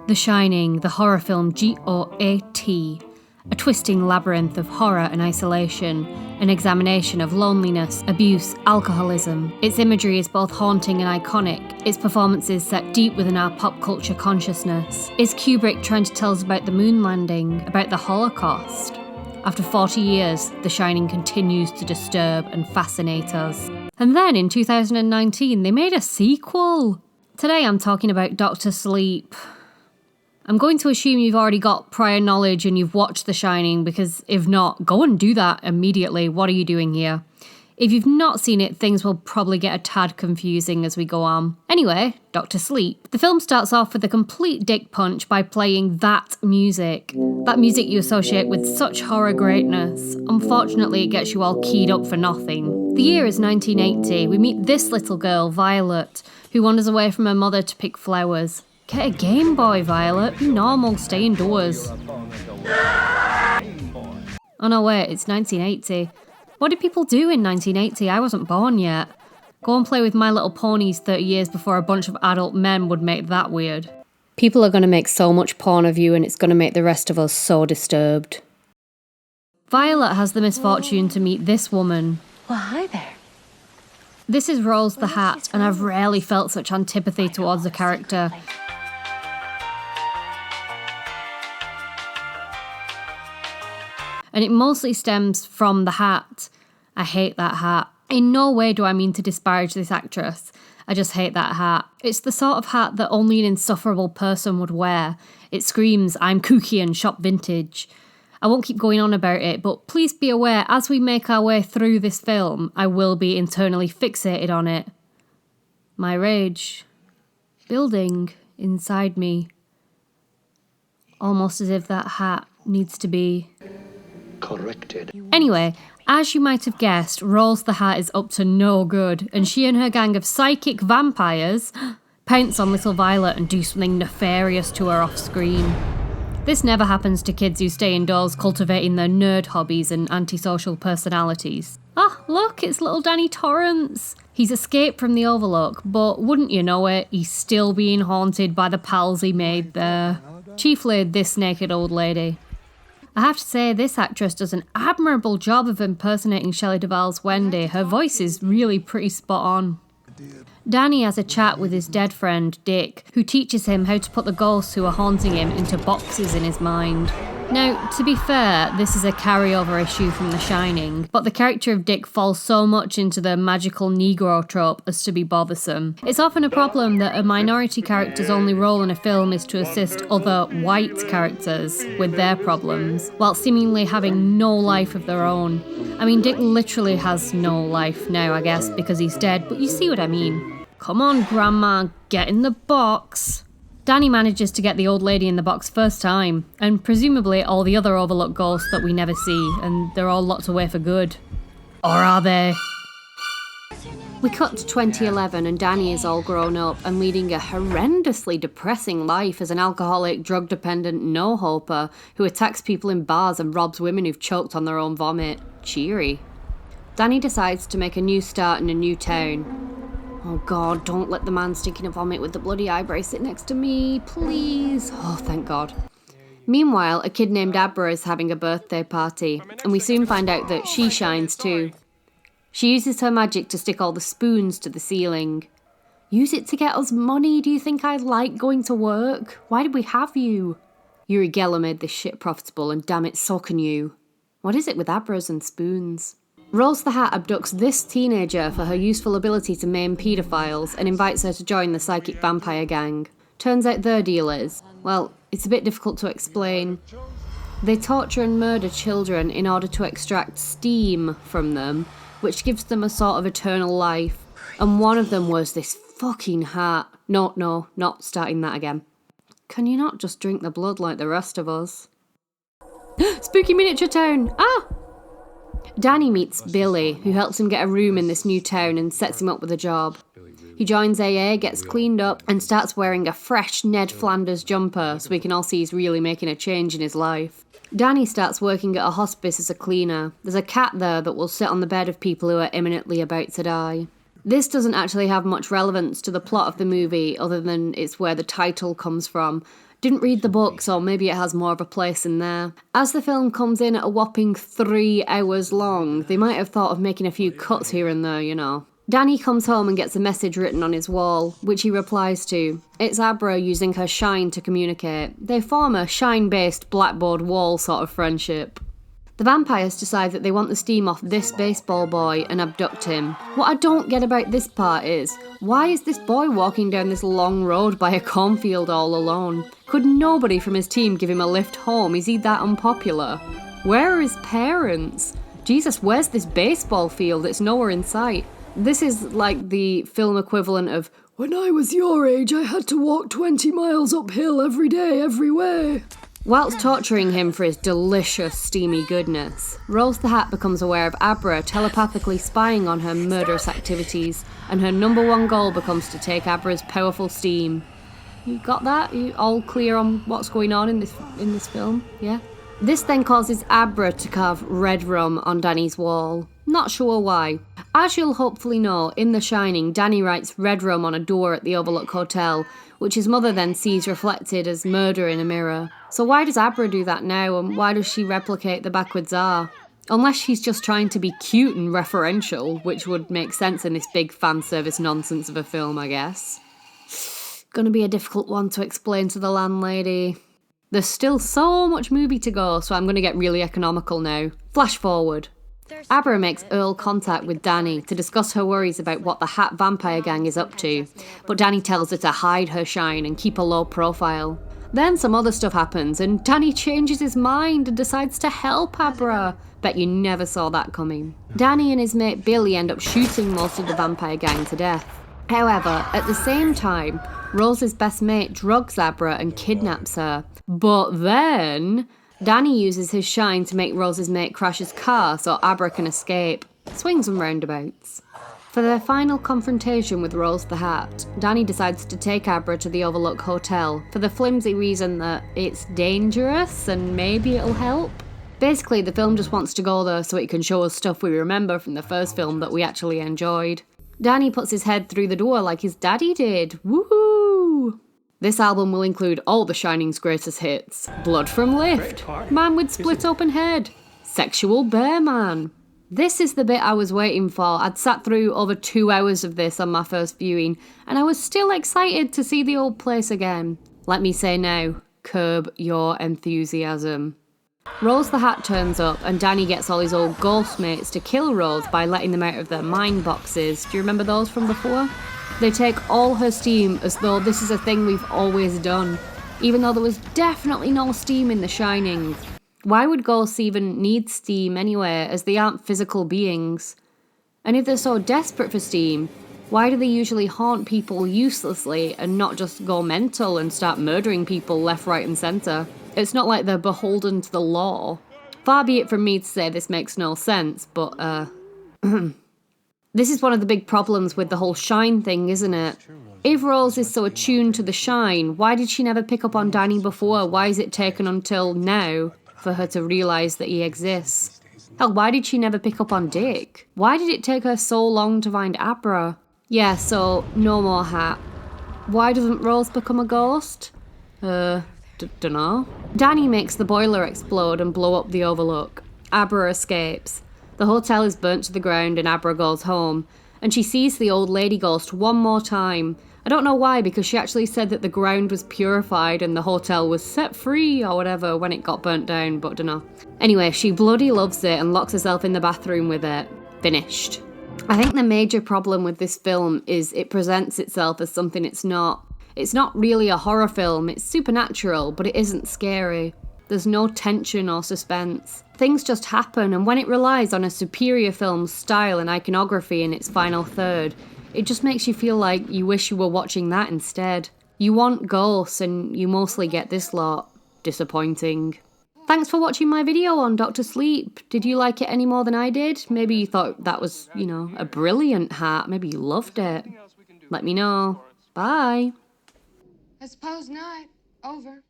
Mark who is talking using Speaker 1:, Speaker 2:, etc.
Speaker 1: The Shining, the horror film GOAT. A twisting labyrinth of horror and isolation, an examination of loneliness, abuse, alcoholism. Its imagery is both haunting and iconic, its performances set deep within our pop culture consciousness. Is Kubrick trying to tell us about the moon landing, about the Holocaust? After 40 years, The Shining continues to disturb and fascinate us. And then in 2019, they made a sequel. Today I'm talking about Dr. Sleep. I'm going to assume you've already got prior knowledge and you've watched The Shining, because if not, go and do that immediately. What are you doing here? If you've not seen it, things will probably get a tad confusing as we go on. Anyway, Dr. Sleep. The film starts off with a complete dick punch by playing that music you associate with such horror greatness. Unfortunately, it gets you all keyed up for nothing. The year is 1980. We meet this little girl, Violet, who wanders away from her mother to pick flowers. Get a Game Boy, Violet. Be normal, stay indoors. Oh no, wait, it's 1980. What did people do in 1980? I wasn't born yet. Go and play with My Little Ponies 30 years before a bunch of adult men would make that weird. People are going to make so much porn of you and it's going to make the rest of us so disturbed. Violet has the misfortune to meet this woman.
Speaker 2: Well, hi there.
Speaker 1: This is Rose the Hat, and I've rarely felt such antipathy towards a character. And it mostly stems from the hat. I hate that hat. In no way do I mean to disparage this actress. I just hate that hat. It's the sort of hat that only an insufferable person would wear. It screams, I'm kooky and shop vintage. I won't keep going on about it, but please be aware, as we make our way through this film, I will be internally fixated on it. My rage, building inside me. Almost as if that hat needs to be
Speaker 3: corrected.
Speaker 1: Anyway, as you might have guessed, Rose the Hat is up to no good, and she and her gang of psychic vampires pounce on little Violet and do something nefarious to her off screen. This never happens to kids who stay indoors cultivating their nerd hobbies and antisocial personalities. Ah, look, it's little Danny Torrance. He's escaped from the Overlook, but wouldn't you know it, he's still being haunted by the pals he made there. Chiefly this naked old lady. I have to say, this actress does an admirable job of impersonating Shelley Duvall's Wendy. Her voice is really pretty spot on. Danny has a chat with his dead friend, Dick, who teaches him how to put the ghosts who are haunting him into boxes in his mind. Now, to be fair, this is a carryover issue from The Shining, but the character of Dick falls so much into the magical Negro trope as to be bothersome. It's often a problem that a minority character's only role in a film is to assist other white characters with their problems, while seemingly having no life of their own. I mean, Dick literally has no life now, I guess, because he's dead, but you see what I mean. Come on, Grandma, get in the box. Danny manages to get the old lady in the box first time, and presumably all the other Overlook ghosts that we never see, and they're all locked away for good. Or are they? We cut to 2011 and Danny is all grown up and leading a horrendously depressing life as an alcoholic, drug-dependent no-hoper who attacks people in bars and robs women who've choked on their own vomit. Cheery. Danny decides to make a new start in a new town. Oh God, don't let the man sticking a vomit with the bloody eyebrow sit next to me, please. Oh, thank God. Meanwhile, a kid named Abra is having a birthday party, and we soon find out that she shines too. She uses her magic to stick all the spoons to the ceiling. Use it to get us money? Do you think I like going to work? Why did we have you? Uri Geller made this shit profitable, and damn it, so can you. What is it with Abras and spoons? Rose the Hat abducts this teenager for her useful ability to maim paedophiles and invites her to join the psychic vampire gang. Turns out their deal is, well, it's a bit difficult to explain. They torture and murder children in order to extract steam from them, which gives them a sort of eternal life. And one of them was this fucking hat. No, not starting that again. Can you not just drink the blood like the rest of us? Spooky miniature town! Ah! Danny meets Billy, who helps him get a room in this new town and sets him up with a job. He joins AA, gets cleaned up, and starts wearing a fresh Ned Flanders jumper so we can all see he's really making a change in his life. Danny starts working at a hospice as a cleaner. There's a cat there that will sit on the bed of people who are imminently about to die. This doesn't actually have much relevance to the plot of the movie other than it's where the title comes from. Didn't read the book, so maybe it has more of a place in there. As the film comes in at a whopping 3 hours long, they might have thought of making a few cuts here and there, you know. Danny comes home and gets a message written on his wall, which he replies to. It's Abra using her shine to communicate. They form a shine-based blackboard wall sort of friendship. The vampires decide that they want the steam off this baseball boy and abduct him. What I don't get about this part is, why is this boy walking down this long road by a cornfield all alone? Could nobody from his team give him a lift home? Is he that unpopular? Where are his parents? Jesus, where's this baseball field? It's nowhere in sight. This is like the film equivalent of, when I was your age, I had to walk 20 miles uphill every day, everywhere. Whilst torturing him for his delicious, steamy goodness, Rose the Hat becomes aware of Abra telepathically spying on her murderous activities, and her number one goal becomes to take Abra's powerful steam. You got that? You all clear on what's going on in this film? Yeah? This then causes Abra to carve red rum on Danny's wall. Not sure why. As you'll hopefully know, in The Shining, Danny writes red rum on a door at the Overlook Hotel, which his mother then sees reflected as murder in a mirror. So why does Abra do that now, and why does she replicate the backwards R? Unless she's just trying to be cute and referential, which would make sense in this big fan service nonsense of a film, I guess. Gonna be a difficult one to explain to the landlady. There's still so much movie to go, so I'm gonna get really economical now. Flash forward. Abra makes Earl contact with Danny to discuss her worries about what the Hat vampire gang is up to, but Danny tells her to hide her shine and keep a low profile. Then some other stuff happens, and Danny changes his mind and decides to help Abra. Bet you never saw that coming. Danny and his mate Billy end up shooting most of the vampire gang to death. However, at the same time, Rose's best mate drugs Abra and kidnaps her. But then Danny uses his shine to make Rose's mate crash his car so Abra can escape. Swings and roundabouts. For their final confrontation with Rose the Hat, Danny decides to take Abra to the Overlook Hotel for the flimsy reason that it's dangerous and maybe it'll help. Basically, the film just wants to go there so it can show us stuff we remember from the first film that we actually enjoyed. Danny puts his head through the door like his daddy did. Woohoo! This album will include all The Shining's greatest hits. Blood from Lift, Man with Split Open Head, Sexual Bear Man. This is the bit I was waiting for. I'd sat through over 2 hours of this on my first viewing, and I was still excited to see the old place again. Let me say now, curb your enthusiasm. Rose the Hat turns up, and Danny gets all his old ghost mates to kill Rose by letting them out of their mind boxes. Do you remember those from before? They take all her steam as though this is a thing we've always done, even though there was definitely no steam in The Shining. Why would ghosts even need steam anyway, as they aren't physical beings? And if they're so desperate for steam, why do they usually haunt people uselessly and not just go mental and start murdering people left, right and centre? It's not like they're beholden to the law. Far be it from me to say this makes no sense, but this is one of the big problems with the whole shine thing, isn't it? If Rose is so attuned to the shine, why did she never pick up on Danny before? Why is it taken until now for her to realise that he exists? Hell, why did she never pick up on Dick? Why did it take her so long to find Abra? Yeah, so, no more Hat. Why doesn't Rose become a ghost? Dunno. Danny makes the boiler explode and blow up the Overlook. Abra escapes. The hotel is burnt to the ground and Abra goes home. And she sees the old lady ghost one more time. I don't know why, because she actually said that the ground was purified and the hotel was set free or whatever when it got burnt down, but dunno. Anyway, she bloody loves it and locks herself in the bathroom with it. Finished. I think the major problem with this film is it presents itself as something it's not. It's not really a horror film, it's supernatural, but it isn't scary. There's no tension or suspense. Things just happen, and when it relies on a superior film's style and iconography in its final third, it just makes you feel like you wish you were watching that instead. You want ghosts, and you mostly get this lot. Disappointing. Thanks for watching my video on Dr. Sleep. Did you like it any more than I did? Maybe you thought that was, a brilliant hat. Maybe you loved it. Let me know. Bye.
Speaker 2: I suppose not. Over.